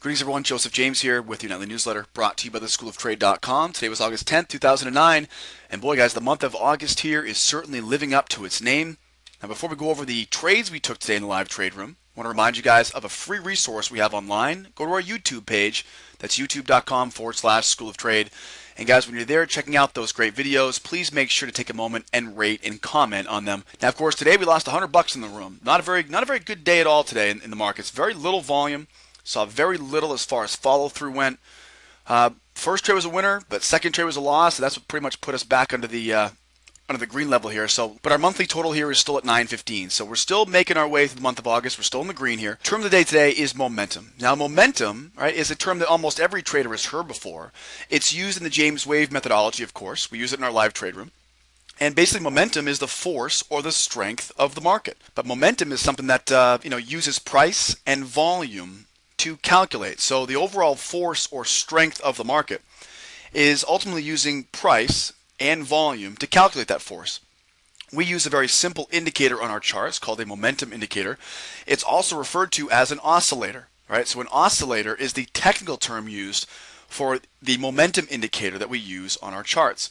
Greetings everyone, Joseph James here with your nightly newsletter brought to you by theschooloftrade.com. Today was August 10th, 2009, and boy guys, the month of August here is certainly living up to its name. Now before we go over the trades we took today in the live trade room, I want to remind you guys of a free resource we have online. Go to our YouTube page, that's youtube.com/School of Trade. And guys, when you're there checking out those great videos, please make sure to take a moment and rate and comment on them. Now of course today we lost $100 in the room. Not a very good day at all today in the markets. Very little volume. Saw very little as far as follow-through went. First trade was a winner, but second trade was a loss. So that's what pretty much put us back under the green level here. But our monthly total here is still at 915. So we're still making our way through the month of August. We're still in the green here. Term of the day today is momentum. Now momentum, right, is a term that almost every trader has heard before. It's used in the James Wave methodology, of course. We use it in our live trade room. And basically momentum is the force or the strength of the market. But momentum is something that uses price and volume to calculate. So the overall force or strength of the market is ultimately using price and volume to calculate that force. We use a very simple indicator on our charts called a momentum indicator. It's also referred to as an oscillator, right? So an oscillator is the technical term used for the momentum indicator that we use on our charts.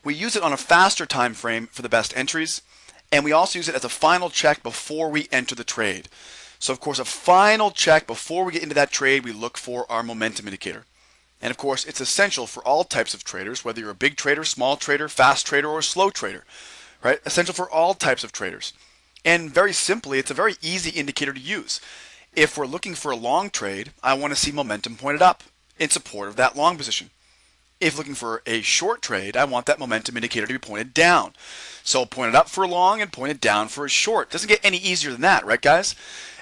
We use it on a faster time frame for the best entries, and we also use it as a final check before we enter the trade. So of course, a final check before we get into that trade, we look for our momentum indicator. And of course, it's essential for all types of traders, whether you're a big trader, small trader, fast trader, or a slow trader, right? Essential for all types of traders. And very simply, it's a very easy indicator to use. If we're looking for a long trade, I want to see momentum pointed up in support of that long position. If looking for a short trade, I want that momentum indicator to be pointed down. So pointed up for a long and pointed down for a short. Doesn't get any easier than that, right guys?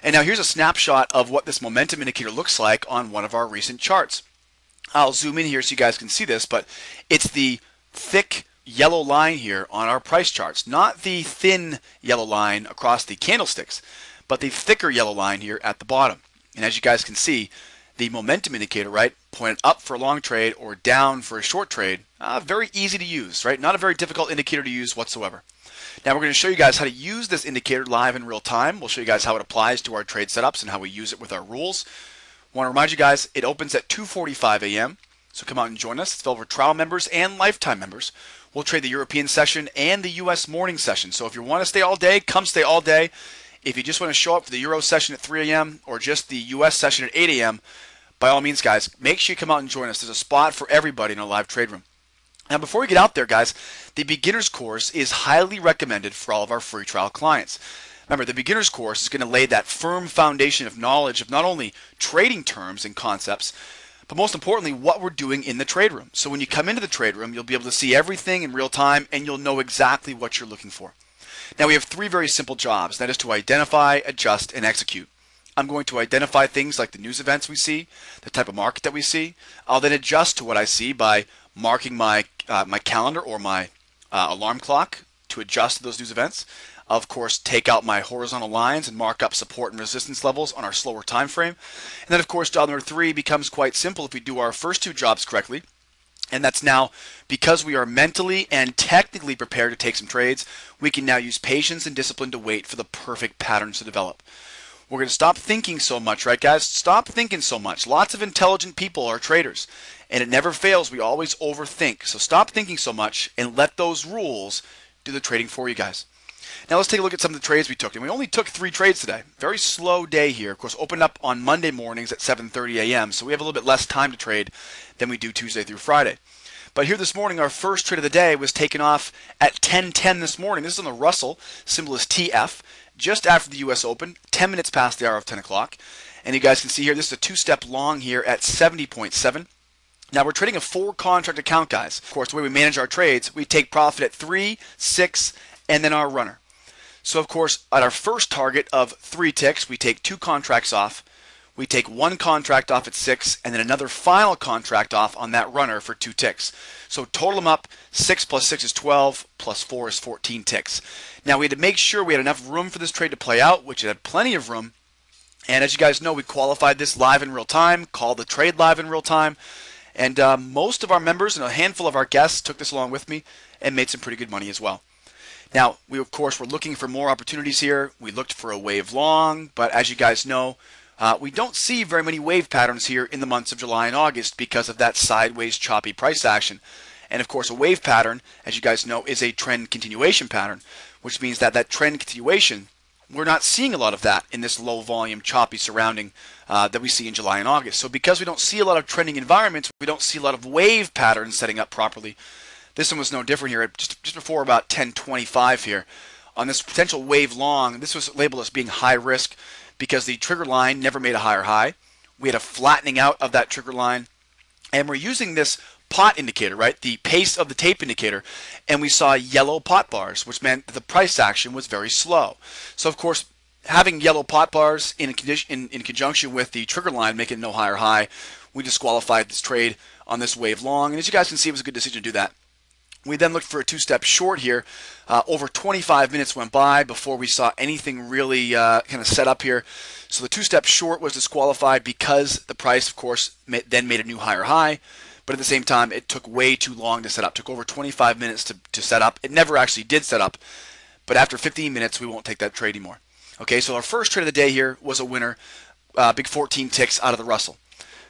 And now here's a snapshot of what this momentum indicator looks like on one of our recent charts. I'll zoom in here so you guys can see this, but it's the thick yellow line here on our price charts, not the thin yellow line across the candlesticks, but the thicker yellow line here at the bottom. And as you guys can see, the momentum indicator, right, pointed up for a long trade or down for a short trade, very easy to use, right? Not a very difficult indicator to use whatsoever. Now we're going to show you guys how to use this indicator live in real time. We'll show you guys how it applies to our trade setups and how we use it with our rules. I want to remind you guys, it opens at 2:45 a.m. So come out and join us. It's available for trial members and lifetime members. We'll trade the European session and the US morning session. So if you want to stay all day, come stay all day. If you just want to show up for the Euro session at 3 a.m. or just the US session at 8 a.m., by all means, guys, make sure you come out and join us. There's a spot for everybody in our live trade room. Now, before we get out there, guys, the beginner's course is highly recommended for all of our free trial clients. Remember, the beginner's course is going to lay that firm foundation of knowledge of not only trading terms and concepts, but most importantly, what we're doing in the trade room. So when you come into the trade room, you'll be able to see everything in real time, and you'll know exactly what you're looking for. Now, we have three very simple jobs. That is to identify, adjust, and execute. I'm going to identify things like the news events we see, the type of market that we see. I'll then adjust to what I see by marking my calendar or my alarm clock to adjust to those news events. I'll, of course, take out my horizontal lines and mark up support and resistance levels on our slower time frame. And then, of course, job number 3 becomes quite simple if we do our first 2 jobs correctly. And that's now, because we are mentally and technically prepared to take some trades, we can now use patience and discipline to wait for the perfect patterns to develop. We're going to stop thinking so much, right guys? Stop thinking so much. Lots of intelligent people are traders, and it never fails. We always overthink. So stop thinking so much and let those rules do the trading for you guys. Now let's take a look at some of the trades we took. And we only took 3 trades today. Very slow day here. Of course, opened up on Monday mornings at 7:30 a.m. So we have a little bit less time to trade than we do Tuesday through Friday. But here this morning, our first trade of the day was taken off at 10:10 this morning. This is on the Russell, symbol is TF, just after the US Open, 10 minutes past the hour of 10 o'clock. And you guys can see here, this is a 2-step long here at 70.7. Now we're trading a 4-contract account, guys. Of course, the way we manage our trades, we take profit at 3, 6, and then our runner. So of course, at our first target of 3 ticks, we take 2 contracts off. We take 1 contract off at 6, and then another final contract off on that runner for 2 ticks. So total them up, 6 plus 6 is 12, plus 4 is 14 ticks. Now we had to make sure we had enough room for this trade to play out, which it had plenty of room. And as you guys know, we qualified this live in real time, called the trade live in real time. And most of our members and a handful of our guests took this along with me and made some pretty good money as well. Now, we of course were looking for more opportunities here. We looked for a wave long, but as you guys know, We don't see very many wave patterns here in the months of July and August because of that sideways choppy price action. And of course, a wave pattern, as you guys know, is a trend continuation pattern, which means that that trend continuation, we're not seeing a lot of that in this low volume choppy surrounding that we see in July and August. So because we don't see a lot of trending environments, we don't see a lot of wave patterns setting up properly. This one was no different here. Just before about 10:25 here, on this potential wave long, this was labeled as being high risk because the trigger line never made a higher high. We had a flattening out of that trigger line, and we're using this pot indicator, right? The pace of the tape indicator, and we saw yellow pot bars, which meant that the price action was very slow. So of course, having yellow pot bars in conjunction with the trigger line making no higher high, we disqualified this trade on this wave long, and as you guys can see, it was a good decision to do that. We then looked for a two-step short here. Over 25 minutes went by before we saw anything really kind of set up here. So the two-step short was disqualified because the price, of course, then made a new higher high. But at the same time, it took way too long to set up. It took over 25 minutes to set up. It never actually did set up. But after 15 minutes, we won't take that trade anymore. Okay, so our first trade of the day here was a winner. Big 14 ticks out of the Russell.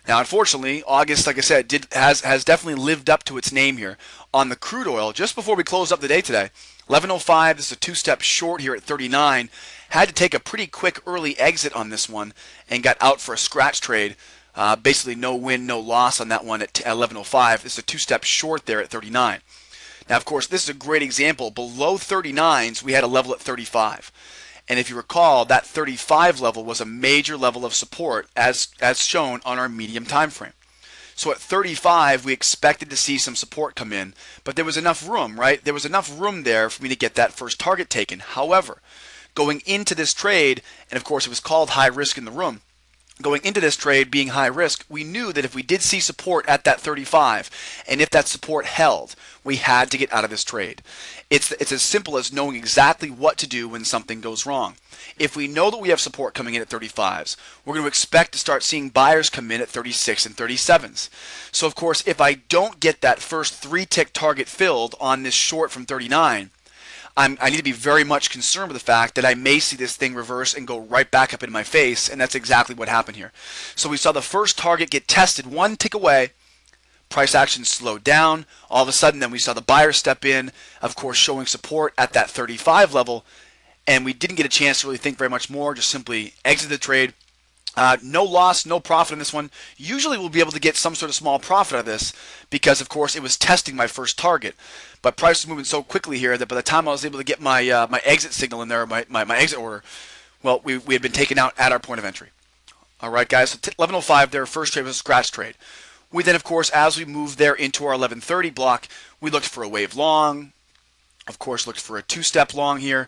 Now, unfortunately, August, like I said, has definitely lived up to its name here. On the crude oil, just before we closed up the day today, 11.05, this is a two-step short here at 39. Had to take a pretty quick early exit on this one and got out for a scratch trade. Basically no win, no loss on that one at 11.05. This is a two-step short there at 39. Now, of course, this is a great example. Below 39s, we had a level at 35. And if you recall, that 35 level was a major level of support as shown on our medium time frame. So at 35, we expected to see some support come in, but there was enough room, right? There was enough room there for me to get that first target taken. However, going into this trade, and of course it was called high risk in the room, going into this trade being high risk, we knew that if we did see support at that 35, and if that support held, we had to get out of this trade. It's as simple as knowing exactly what to do when something goes wrong. If we know that we have support coming in at 35s, we're going to expect to start seeing buyers come in at 36 and 37s. So of course, if I don't get that first 3-tick target filled on this short from 39, I need to be very much concerned with the fact that I may see this thing reverse and go right back up into my face, and that's exactly what happened here. So we saw the first target get tested 1 tick away. Price action slowed down. All of a sudden, then we saw the buyer step in, of course, showing support at that 35 level, and we didn't get a chance to really think very much more, just simply exit the trade. No loss, no profit in this one. Usually we'll be able to get some sort of small profit out of this because, of course, it was testing my first target. But price was moving so quickly here that by the time I was able to get my my exit signal in there, my exit order, well, we had been taken out at our point of entry. All right, guys, so 11.05 there, first trade was a scratch trade. We then, of course, as we moved there into our 11.30 block, we looked for a wave long, of course, looked for a two-step long here.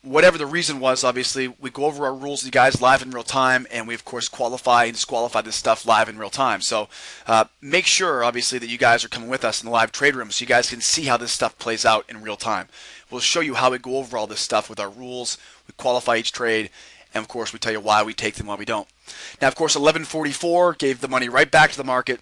Whatever the reason was, obviously, we go over our rules with you guys live in real time, and we, of course, qualify and disqualify this stuff live in real time. So make sure, obviously, that you guys are coming with us in the live trade room so you guys can see how this stuff plays out in real time. We'll show you how we go over all this stuff with our rules. We qualify each trade, and, of course, we tell you why we take them, why we don't. Now, of course, 11.44 gave the money right back to the market.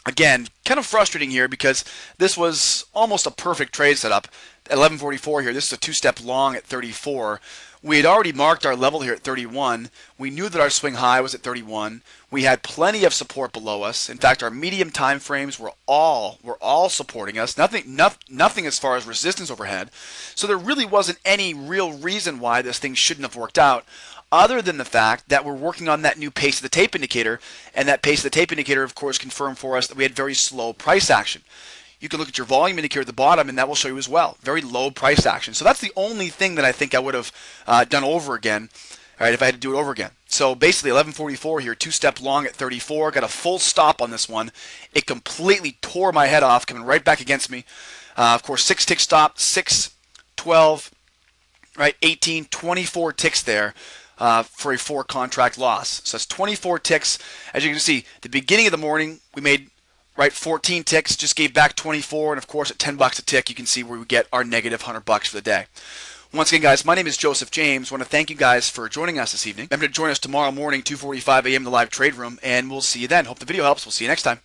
Again, kind of frustrating here because this was almost a perfect trade setup. At 11.44 here, this is a two-step long at 34. We had already marked our level here at 31. We knew that our swing high was at 31. We had plenty of support below us. In fact, our medium time frames were all supporting us. Nothing as far as resistance overhead. So there really wasn't any real reason why this thing shouldn't have worked out, other than the fact that we're working on that new pace of the tape indicator, and that pace of the tape indicator, of course, confirmed for us that we had very slow price action. You can look at your volume indicator at the bottom, and that will show you as well. Very low price action. So that's the only thing that I think I would have done over again, all right, if I had to do it over again. So basically 11.44 here, two-step long at 34. Got a full stop on this one. It completely tore my head off, coming right back against me. Of course, 6-tick stop, 6, 12, right, 18, 24 ticks there. For a 4-contract loss. So that's 24 ticks. As you can see, the beginning of the morning, we made 14 ticks, just gave back 24, and of course at $10 a tick, you can see where we get our negative $100 for the day. Once again, guys, my name is Joseph James. I want to thank you guys for joining us this evening. Remember to join us tomorrow morning, 2:45 a.m. in the live trade room, and we'll see you then. Hope the video helps. We'll see you next time.